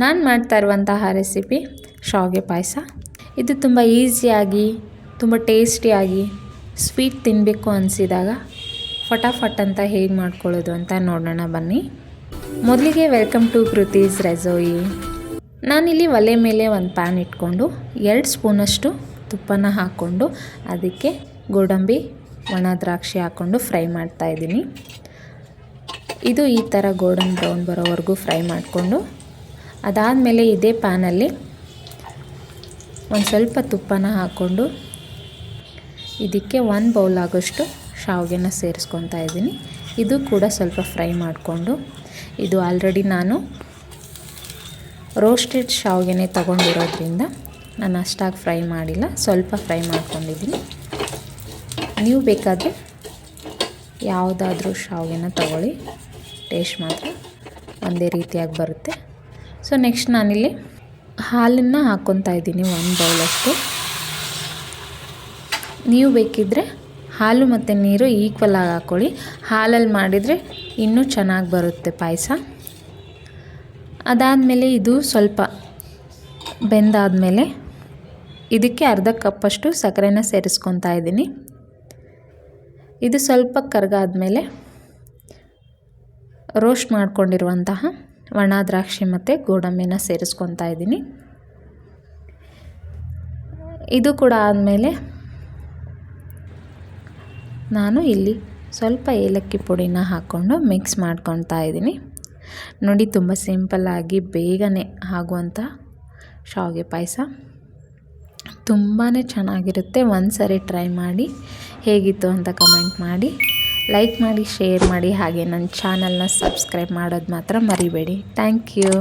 ನಾನು ಮಾಡ್ತಾ ಇರುವಂತಹ ರೆಸಿಪಿ ಶಾವಿಗೆ ಪಾಯಸ. ಇದು ತುಂಬ ಈಸಿಯಾಗಿ, ತುಂಬ ಟೇಸ್ಟಿಯಾಗಿ, ಸ್ವೀಟ್ ತಿನ್ನಬೇಕು ಅನಿಸಿದಾಗ ಫಟಾಫಟ್ ಅಂತ ಹೇಗೆ ಮಾಡ್ಕೊಳ್ಳೋದು ಅಂತ ನೋಡೋಣ ಬನ್ನಿ. ಮೊದಲಿಗೆ ವೆಲ್ಕಮ್ ಟು ಕೃತೀಸ್ ರೆಸೋಯಿ. ನಾನಿಲ್ಲಿ ಒಲೆ ಮೇಲೆ ಒಂದು ಪ್ಯಾನ್ ಇಟ್ಕೊಂಡು 2 ಸ್ಪೂನಷ್ಟು ತುಪ್ಪನ ಹಾಕ್ಕೊಂಡು ಅದಕ್ಕೆ ಗೋಡಂಬಿ, ಒಣ ದ್ರಾಕ್ಷಿ ಹಾಕ್ಕೊಂಡು ಫ್ರೈ ಮಾಡ್ತಾಯಿದ್ದೀನಿ. ಇದು ಈ ಥರ ಗೋಲ್ಡನ್ ಬ್ರೌನ್ ಬರೋವರೆಗೂ ಫ್ರೈ ಮಾಡಿಕೊಂಡು ಅದಾದಮೇಲೆ ಇದೇ ಪ್ಯಾನಲ್ಲಿ ಒಂದು ಸ್ವಲ್ಪ ತುಪ್ಪನ ಹಾಕ್ಕೊಂಡು ಇದಕ್ಕೆ 1 ಬೌಲ್ ಆಗೋಷ್ಟು ಶಾವಿಗೆನ ಸೇರಿಸ್ಕೊತಾ ಇದ್ದೀನಿ. ಇದು ಕೂಡ ಸ್ವಲ್ಪ ಫ್ರೈ ಮಾಡಿಕೊಂಡು, ಇದು ಆಲ್ರೆಡಿ ನಾನು ರೋಸ್ಟೆಡ್ ಶಾವಿಗೆನೇ ತೊಗೊಂಡಿರೋದ್ರಿಂದ ನಾನು ಅಷ್ಟಾಗಿ ಫ್ರೈ ಮಾಡಿಲ್ಲ, ಸ್ವಲ್ಪ ಫ್ರೈ ಮಾಡ್ಕೊಂಡಿದ್ದೀನಿ. ನೀವು ಬೇಕಾದರೆ ಯಾವುದಾದ್ರೂ ಶಾವಿಗೆನ ತಗೊಳ್ಳಿ, ಟೇಸ್ಟ್ ಮಾತ್ರ ಒಂದೇ ರೀತಿಯಾಗಿ ಬರುತ್ತೆ. ಸೊ ನೆಕ್ಸ್ಟ್ ನಾನಿಲ್ಲಿ ಹಾಲನ್ನು ಹಾಕ್ಕೊತಾ ಇದ್ದೀನಿ 1 ಬೌಲಷ್ಟು. ನೀವು ಬೇಕಿದ್ದರೆ ಹಾಲು ಮತ್ತು ನೀರು ಈಕ್ವಲ್ ಆಗಿ ಹಾಕ್ಕೊಳ್ಳಿ. ಹಾಲಲ್ಲಿ ಮಾಡಿದರೆ ಇನ್ನೂ ಚೆನ್ನಾಗಿ ಬರುತ್ತೆ ಪಾಯಸ. ಅದಾದಮೇಲೆ ಇದು ಸ್ವಲ್ಪ ಬೆಂದಾದಮೇಲೆ ಇದಕ್ಕೆ ಅರ್ಧ ಕಪ್ಪಷ್ಟು ಸಕ್ಕರೆನ ಸೇರಿಸ್ಕೊತಾ ಇದ್ದೀನಿ. ಇದು ಸ್ವಲ್ಪ ಕರಗಾದ್ಮೇಲೆ ರೋಸ್ಟ್ ಮಾಡ್ಕೊಂಡಿರುವಂತಹ ಒಣ ದ್ರಾಕ್ಷಿ ಮತ್ತು ಗೋಡಂಬಿನ ಸೇರಿಸ್ಕೊತಾ ಇದ್ದೀನಿ. ಇದು ಕೂಡ ಆದಮೇಲೆ ನಾನು ಇಲ್ಲಿ ಸ್ವಲ್ಪ ಏಲಕ್ಕಿ ಪುಡಿನ ಹಾಕ್ಕೊಂಡು ಮಿಕ್ಸ್ ಮಾಡ್ಕೊತಾ ಇದ್ದೀನಿ. ನೋಡಿ, ತುಂಬ ಸಿಂಪಲ್ಲಾಗಿ ಬೇಗನೆ ಆಗುವಂಥ ಶಾವಿಗೆ ಪಾಯಸ ತುಂಬಾ ಚೆನ್ನಾಗಿರುತ್ತೆ. ಒಂದು ಸರಿ ಟ್ರೈ ಮಾಡಿ ಹೇಗಿತ್ತು ಅಂತ ಕಮೆಂಟ್ ಮಾಡಿ, ಲೈಕ್ ಮಾಡಿ, ಶೇರ್ ಮಾಡಿ, ಹಾಗೆ ನನ್ನ ಚಾನಲ್ನ ಸಬ್ಸ್ಕ್ರೈಬ್ ಮಾಡೋದು ಮಾತ್ರ ಮರಿಬೇಡಿ. Thank you.